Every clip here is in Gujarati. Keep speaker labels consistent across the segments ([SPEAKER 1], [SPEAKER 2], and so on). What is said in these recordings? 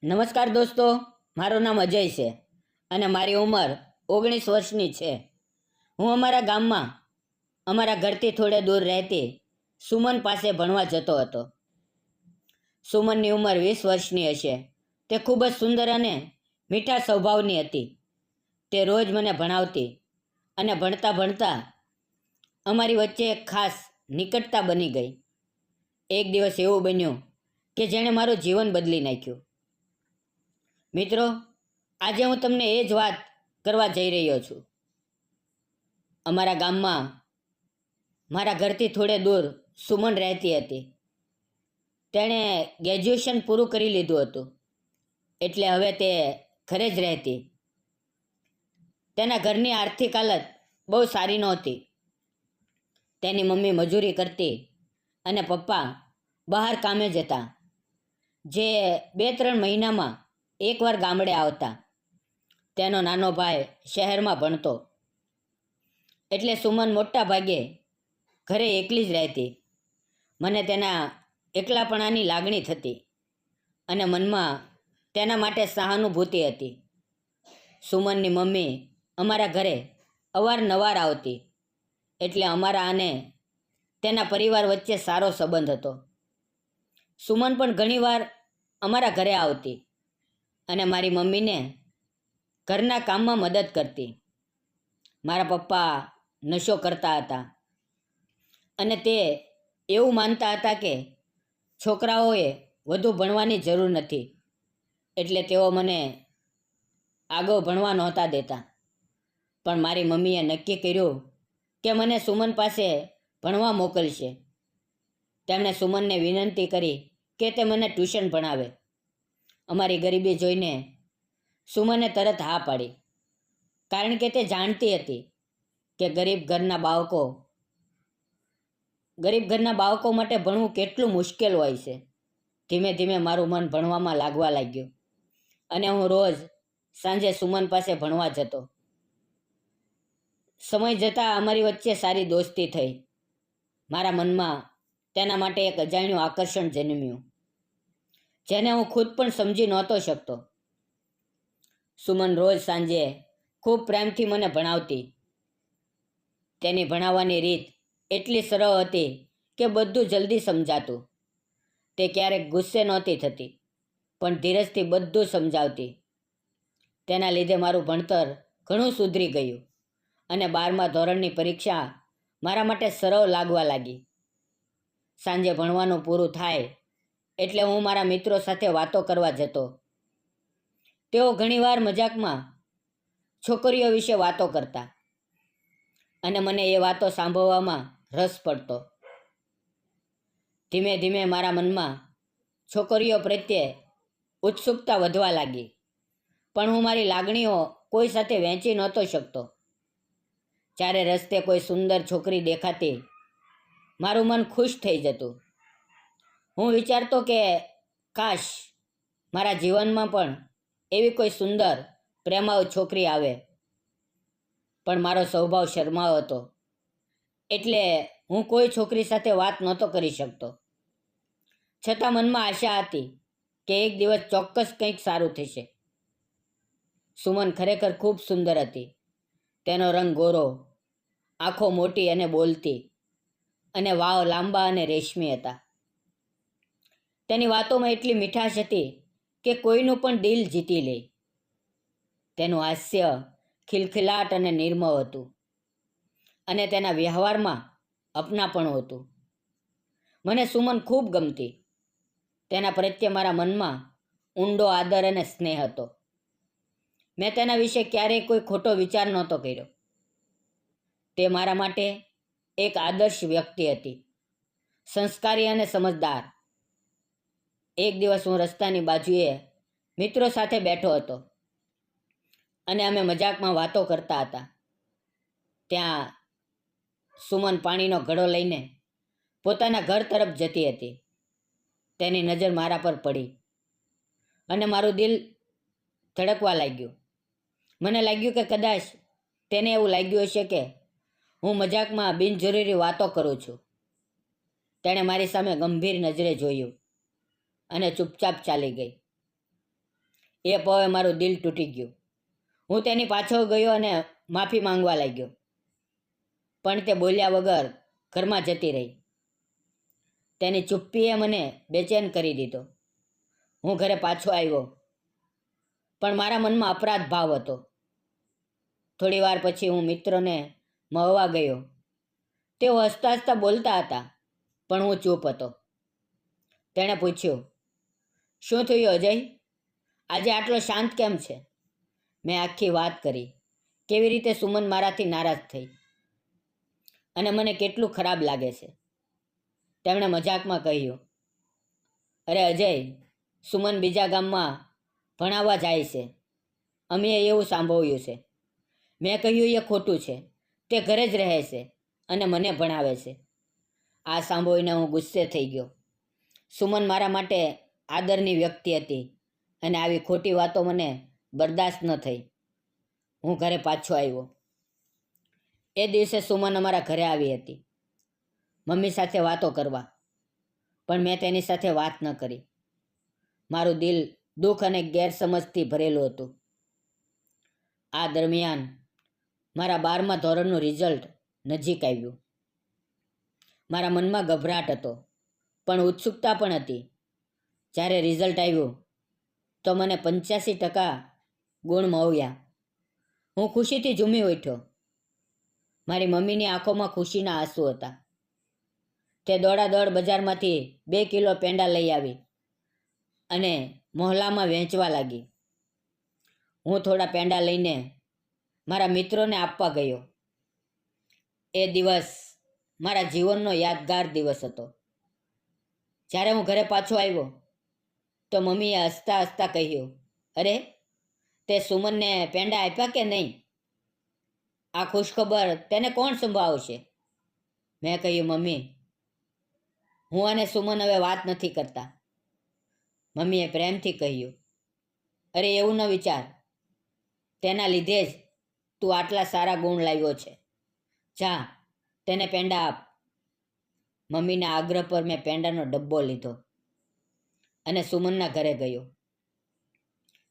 [SPEAKER 1] નમસ્કાર દોસ્તો, મારું નામ અજય છે અને મારી ઉંમર 19 વર્ષની છે. હું અમારા ગામમાં અમારા ઘરથી થોડે દૂર રહેતી સુમન પાસે ભણવા જતો હતો. સુમનની ઉંમર 20 વર્ષની હશે. તે ખૂબ જ સુંદર અને મીઠા સ્વભાવની હતી. તે રોજ મને ભણાવતી અને ભણતા ભણતા અમારી વચ્ચે એક ખાસ નિકટતા બની ગઈ. એક દિવસ એવું બન્યું કે જેણે મારું જીવન બદલી નાખ્યું. મિત્રો, આજે હું તમને એ જ વાત કરવા જઈ રહ્યો છું. અમારા ગામમાં મારા ઘરથી થોડે દૂર સુમન રહેતી હતી. તેણે ગ્રેજ્યુએશન પૂરું કરી લીધું હતું, એટલે હવે તે ઘરે જ રહેતી. તેના ઘરની આર્થિક હાલત બહુ સારી નહોતી. તેની મમ્મી મજૂરી કરતી અને પપ્પા બહાર કામે જતા, જે 2-3 મહિનામાં એકવાર ગામડે આવતા. તેનો નાનો ભાઈ શહેરમાં ભણતો, એટલે સુમન મોટા ભાગે ઘરે એકલી જ રહેતી. મને તેના એકલાપણાની લાગણી થતી અને મનમાં તેના માટે સહાનુભૂતિ હતી. સુમનની મમ્મી અમારા ઘરે અવારનવાર આવતી, એટલે અમારા અને તેના પરિવાર વચ્ચે સારો સંબંધ હતો. સુમન પણ ઘણીવાર અમારા ઘરે આવતી અને મારી મમ્મીને ઘરના કામમાં મદદ કરતી. મારા પપ્પા નશો કરતા હતા અને તે એવું માનતા હતા કે છોકરાઓએ વધુ ભણવાની જરૂર નથી, એટલે તેઓ મને આગળ ભણવા નહોતા દેતા. પણ મારી મમ્મીએ નક્કી કર્યું કે મને સુમન પાસે ભણવા મોકલશે. તેમણે સુમનને વિનંતી કરી કે તે મને ટ્યુશન ભણાવે. અમારી ગરીબી જોઈને સુમને તરત હા પાડી, કારણ કે તે જાણતી હતી કે ગરીબ ઘરના બાળકો માટે ભણવું કેટલું મુશ્કેલ હોય છે. ધીમે ધીમે મારું મન ભણવામાં લાગવા લાગ્યું અને હું રોજ સાંજે સુમન પાસે ભણવા જતો. સમય જતાં અમારી વચ્ચે સારી દોસ્તી થઈ. મારા મનમાં તેના માટે એક અજાણ્યું આકર્ષણ જન્મ્યું, જેને હું ખુદ પણ સમજી નહોતો શકતો. સુમન રોજ સાંજે ખૂબ પ્રેમથી મને ભણાવતી. તેની ભણાવવાની રીત એટલી સરળ હતી કે બધું જલ્દી સમજાતું. તે ક્યારેક ગુસ્સે નહોતી થતી, પણ ધીરજથી બધું સમજાવતી. તેના લીધે મારું ભણતર ઘણું સુધરી ગયું અને 12મા ધોરણની પરીક્ષા મારા માટે સરળ લાગવા લાગી. સાંજે ભણવાનું પૂરું થાય એટલે હું મારા મિત્રો સાથે વાતો કરવા જતો. તેઓ ઘણીવાર મજાકમાં છોકરીઓ વિશે વાતો કરતા અને મને એ વાતો સાંભળવામાં રસ પડતો. ધીમે ધીમે મારા મનમાં છોકરીઓ પ્રત્યે ઉત્સુકતા વધવા લાગી, પણ હું મારી લાગણીઓ કોઈ સાથે વહેંચી નહોતો શકતો. જ્યારે રસ્તે કોઈ સુંદર છોકરી દેખાતી, મારું મન ખુશ થઈ જતું. હું વિચારતો કે કાશ મારા જીવનમાં પણ એવી કોઈ સુંદર પ્રેમાળ છોકરી આવે. પણ મારો સ્વભાવ શરમાળ હતો, એટલે હું કોઈ છોકરી સાથે વાત નહોતો કરી શકતો. છતાં મનમાં આશા હતી કે એક દિવસ ચોક્કસ કંઈક સારું થશે. સુમન ખરેખર ખૂબ સુંદર હતી. તેનો રંગ ગોરો, આંખો મોટી અને બોલતી, અને વાળ લાંબા અને રેશમી હતા. તેની વાતોમાં એટલી મીઠાશ હતી કે કોઈનું પણ દિલ જીતી લે. તેનું હાસ્ય ખિલખિલાટ અને નિર્મળ હતું, અને તેના વ્યવહારમાં અપનાપણું હતું. મને સુમન ખૂબ ગમતી. તેના પ્રત્યે મારા મનમાં ઊંડો આદર અને સ્નેહ હતો. મેં તેના વિશે ક્યારેય કોઈ ખોટો વિચાર નહોતો કર્યો. તે મારા માટે એક આદર્શ વ્યક્તિ હતી, સંસ્કારી અને સમજદાર. એક દિવસ હું રસ્તાની બાજુએ મિત્રો સાથે બેઠો હતો અને અમે મજાકમાં વાતો કરતા હતા. ત્યાં સુમન પાણીનો ઘડો લઈને પોતાના ઘર તરફ જતી હતી. તેની નજર મારા પર પડી અને મારું દિલ ધડકવા લાગ્યું. મને લાગ્યું કે કદાચ તેને એવું લાગ્યું હશે કે હું મજાકમાં બિનજરૂરી વાતો કરું છું. તેણે મારી સામે ગંભીર નજરે જોયું અને ચૂપચાપ ચાલી ગઈ. એ પવે મારું દિલ તૂટી ગયું. હું તેની પાછળ ગયો અને માફી માંગવા લાગ્યો, પણ તે બોલ્યા વગર ઘરમાં જતી રહી. તેની ચુપ્પીએ મને બેચેન કરી દીધો. હું ઘરે પાછો આવ્યો, પણ મારા મનમાં અપરાધ ભાવ હતો. થોડી વાર પછી હું મિત્રોને મળવા ગયો. તેઓ હસતા હસતા બોલતા હતા, પણ હું ચૂપ હતો. તેણે પૂછ્યું, શું થયું અજય? આજે આટલો શાંત કેમ છે? મેં આખી વાત કરી, કેવી રીતે સુમન મારાથી નારાજ થઈ અને મને કેટલું ખરાબ લાગે છે. તેમણે મજાકમાં કહ્યું, અરે અજય, સુમન બીજા ગામમાં ભણાવવા જાય છે. અમે એવું સાંભળ્યું છે. મેં કહ્યું એ ખોટું છે. તે ઘરે જ રહે છે અને મને ભણાવે છે. આ સાંભળીને હું ગુસ્સે થઈ ગયો. સુમન મારા માટે આદરની વ્યક્તિ હતી અને આવી ખોટી વાતો મને બરદાસ્ત ન થઈ. હું ઘરે પાછો આવ્યો. એ દિવસે સુમન અમારા ઘરે આવી હતી મમ્મી સાથે વાતો કરવા, પણ મેં તેની સાથે વાત ન કરી. મારું દિલ દુઃખ અને ગેરસમજથી ભરેલું હતું. આ દરમિયાન મારા 12મા ધોરણનું રિઝલ્ટ નજીક આવ્યું. મારા મનમાં ગભરાટ હતો, પણ ઉત્સુકતા પણ હતી. જ્યારે રિઝલ્ટ આવ્યું તો મને 85% ગુણ મળ્યા. હું ખુશીથી ઝૂમી ઉઠ્યો. મારી મમ્મીની આંખોમાં ખુશીના આંસુ હતા. તે દોડાદોડ બજારમાંથી 2 કિલો પેંડા લઈ આવી અને મોહલ્લામાં વહેંચવા લાગી. હું થોડા પેંડા લઈને મારા મિત્રોને આપવા ગયો. એ દિવસ મારા જીવનનો યાદગાર દિવસ હતો. જ્યારે હું ઘરે પાછો આવ્યો તો મમ્મીએ હસતા હસતા કહ્યું, અરે, તે સુમનને પેંડા આપ્યા કે નહીં? આ ખુશખબર તેને કોણ સંભાળશે? મેં કહ્યું, મમ્મી, હું અને સુમન હવે વાત નથી કરતા. મમ્મીએ પ્રેમથી કહ્યું, અરે એવું ન વિચાર. તેના લીધે જ તું આટલા સારા ગુણ લાવ્યો છે. જા, તેને પેંડા આપ. મમ્મીના આગ્રહ પર મેં પેંડાનો ડબ્બો લીધો અને સુમનના ઘરે ગયો.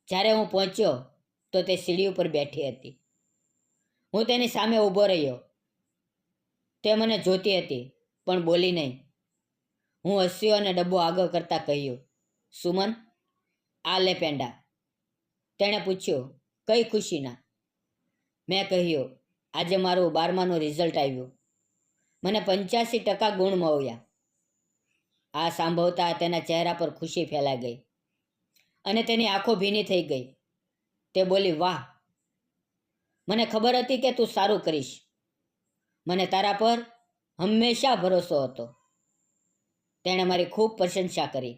[SPEAKER 1] જ્યારે હું પહોંચ્યો તો તે સીડી ઉપર બેઠી હતી. હું તેની સામે ઊભો રહ્યો. તે મને જોતી હતી, પણ બોલી નહીં. હું હસ્યો અને ડબ્બો આગળ કરતાં કહ્યું, સુમન, આ લે પેંડા. તેણે પૂછ્યું, કઈ ખુશીના? મેં કહ્યું, આજે મારું 12માનું રિઝલ્ટ આવ્યું. મને 85% ગુણ મળ્યા. આ સાંભળતા તેના ચહેરા પર ખુશી ફેલાઈ ગઈ અને તેની આંખો ભીની થઈ ગઈ. તે બોલી, વાહ, મને ખબર હતી કે તું સારું કરીશ. મને તારા પર હંમેશા ભરોસો હતો. તેણે મારી ખૂબ પ્રશંસા કરી.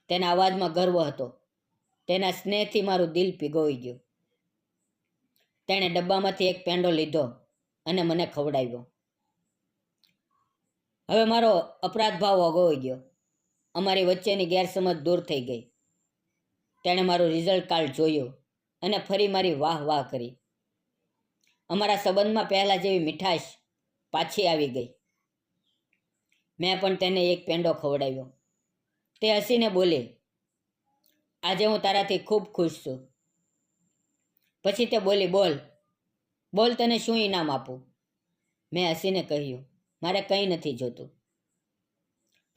[SPEAKER 1] તેના અવાજમાં ગર્વ હતો. તેના સ્નેહથી મારું દિલ પીગળી ગયું. તેણે ડબ્બામાંથી એક પેંડો લીધો અને મને ખવડાવ્યો. હવે મારો અપરાધ ભાવ ઓગળી ગયો. અમારી વચ્ચેની ગેરસમજ દૂર થઈ ગઈ. તેણે મારું રિઝલ્ટ કાર્ડ જોયું અને ફરી મારી વાહ વાહ કરી. અમારા સંબંધમાં પહેલાં જેવી મીઠાશ પાછી આવી ગઈ. મેં પણ તેને એક પેંડો ખવડાવ્યો. તે હસીને બોલી, આજે હું તારાથી ખૂબ ખુશ છું. પછી તે બોલી, બોલ બોલ, તને શું ઇનામ આપું? મેં હસીને કહ્યું, મારે કંઈ નથી જોતું.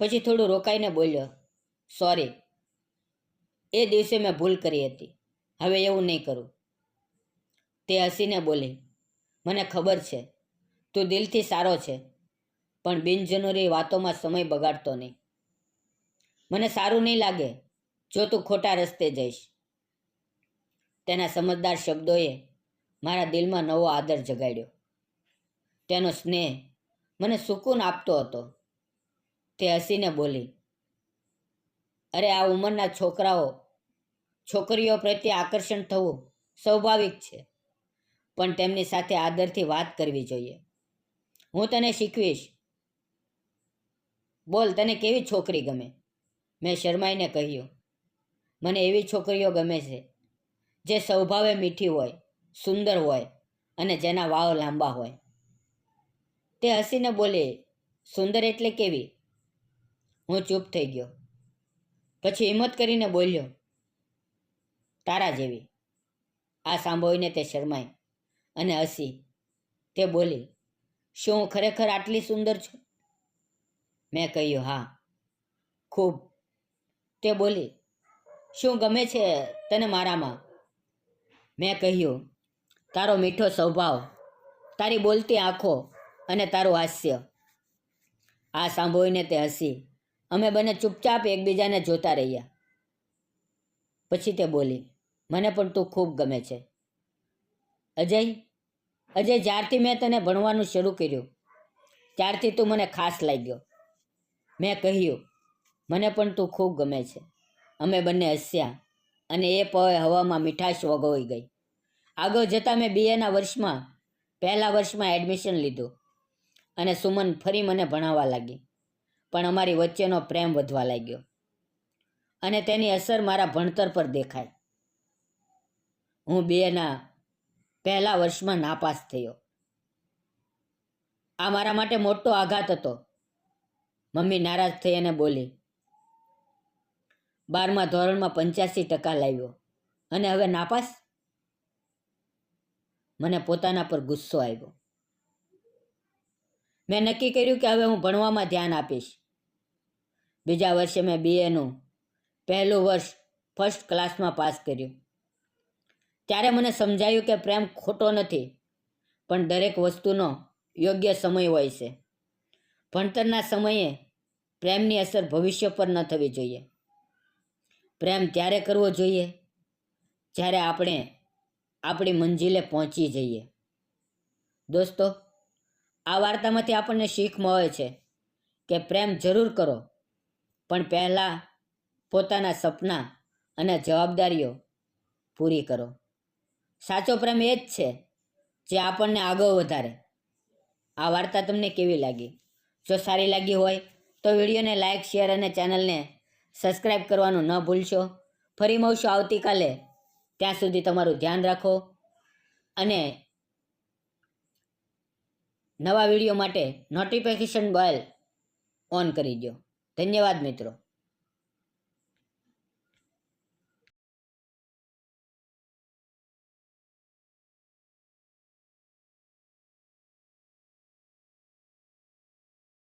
[SPEAKER 1] પછી થોડું રોકાઈને બોલ્યો, સોરી, એ દિવસે મેં ભૂલ કરી હતી. હવે એવું નહીં કરું. તે હસીને બોલી, મને ખબર છે તું દિલથી સારો છે, પણ બિનજરૂરી વાતોમાં સમય બગાડતો નહીં. મને સારું નહીં લાગે જો તું ખોટા રસ્તે જઈશ. તેના સમજદાર શબ્દોએ મારા દિલમાં નવો આદર જગાડ્યો. તેનો સ્નેહ મને સુકૂન આપતો હતો. તે હસીને બોલી, અરે, આ ઉંમરના છોકરીઓ પ્રત્યે આકર્ષણ થવું સ્વાભાવિક છે, પણ તેમની સાથે આદરથી વાત કરવી જોઈએ. હું તને શીખવીશ. બોલ, તને કેવી છોકરી ગમે? મેં શરમાઈને કહ્યું, મને એવી છોકરીઓ ગમે છે જે સ્વભાવે મીઠી હોય, સુંદર હોય અને જેના વાળ લાંબા હોય. તે હસીને બોલી, સુંદર એટલે કેવી? હું ચૂપ થઈ ગયો. પછી હિંમત કરીને બોલ્યો, તારા જેવી. આ સાંભળીને તે શરમાઈ અને હસી. તે બોલી, શું હું ખરેખર આટલી સુંદર છું? મેં કહ્યું, હા, ખૂબ. તે બોલી, શું ગમે છે તને મારામાં? મેં કહ્યું, તારો મીઠો સ્વભાવ, તારી બોલતી આંખો અને તારું હાસ્ય. આ સાંભળીને તે હસી. અમે બંને ચૂપચાપ એકબીજાને જોતા રહ્યા. પછી તે બોલી, મને પણ તું ખૂબ ગમે છે અજય. અજય, જ્યારથી મેં તને ભણવાનું શરૂ કર્યું ત્યારથી તું મને ખાસ લાગ્યો. મેં કહ્યું, મને પણ તું ખૂબ ગમે છે. અમે બંને હસ્યા અને એ પળે હવામાં મીઠાશ વગોઈ ગઈ. આગળ જતાં મેં બીએના પહેલા વર્ષમાં એડમિશન લીધું અને સુમન ફરી મને ભણાવવા લાગી. પણ અમારી વચ્ચેનો પ્રેમ વધવા લાગ્યો અને તેની અસર મારા ભણતર પર દેખાય. હું બીએના પહેલા વર્ષમાં નાપાસ થયો. આ મારા માટે મોટો આઘાત હતો. મમ્મી નારાજ થઈ અને બોલી, 12મા ધોરણમાં 85% લાવ્યો અને હવે નાપાસ? મને પોતાના પર ગુસ્સો આવ્યો. મેં નક્કી કર્યું કે હવે હું ભણવામાં ધ્યાન આપીશ. બીજા વર્ષે મેં બીએનું પહેલું વર્ષ ફર્સ્ટ ક્લાસમાં પાસ કર્યું. ત્યારે મને સમજાયું કે પ્રેમ ખોટો નથી, પણ દરેક વસ્તુનો યોગ્ય સમય હોય છે. ભણતરના સમયે પ્રેમની અસર ભવિષ્ય પર ન થવી જોઈએ. પ્રેમ ત્યારે કરવો જોઈએ જ્યારે આપણે આપણી મંજિલે પહોંચી જઈએ. દોસ્તો, આ વાર્તામાંથી આપણને શીખ મળે છે કે પ્રેમ જરૂર કરો, પણ પહેલાં પોતાના સપના અને જવાબદારીઓ પૂરી કરો. સાચો પ્રેમ એ જ છે જે આપણને આગળ વધારે. આ વાર્તા તમને કેવી લાગી? જો સારી લાગી હોય તો વિડીયોને લાઇક, શેર અને ચેનલને સબસ્ક્રાઈબ કરવાનું ન ભૂલશો. ફરી મળશું આવતીકાલે. ત્યાં સુધી તમારું ધ્યાન રાખો અને નવા વિડીયો માટે નોટિફિકેશન બેલ ઓન કરી દો. ધન્યવાદ મિત્રો.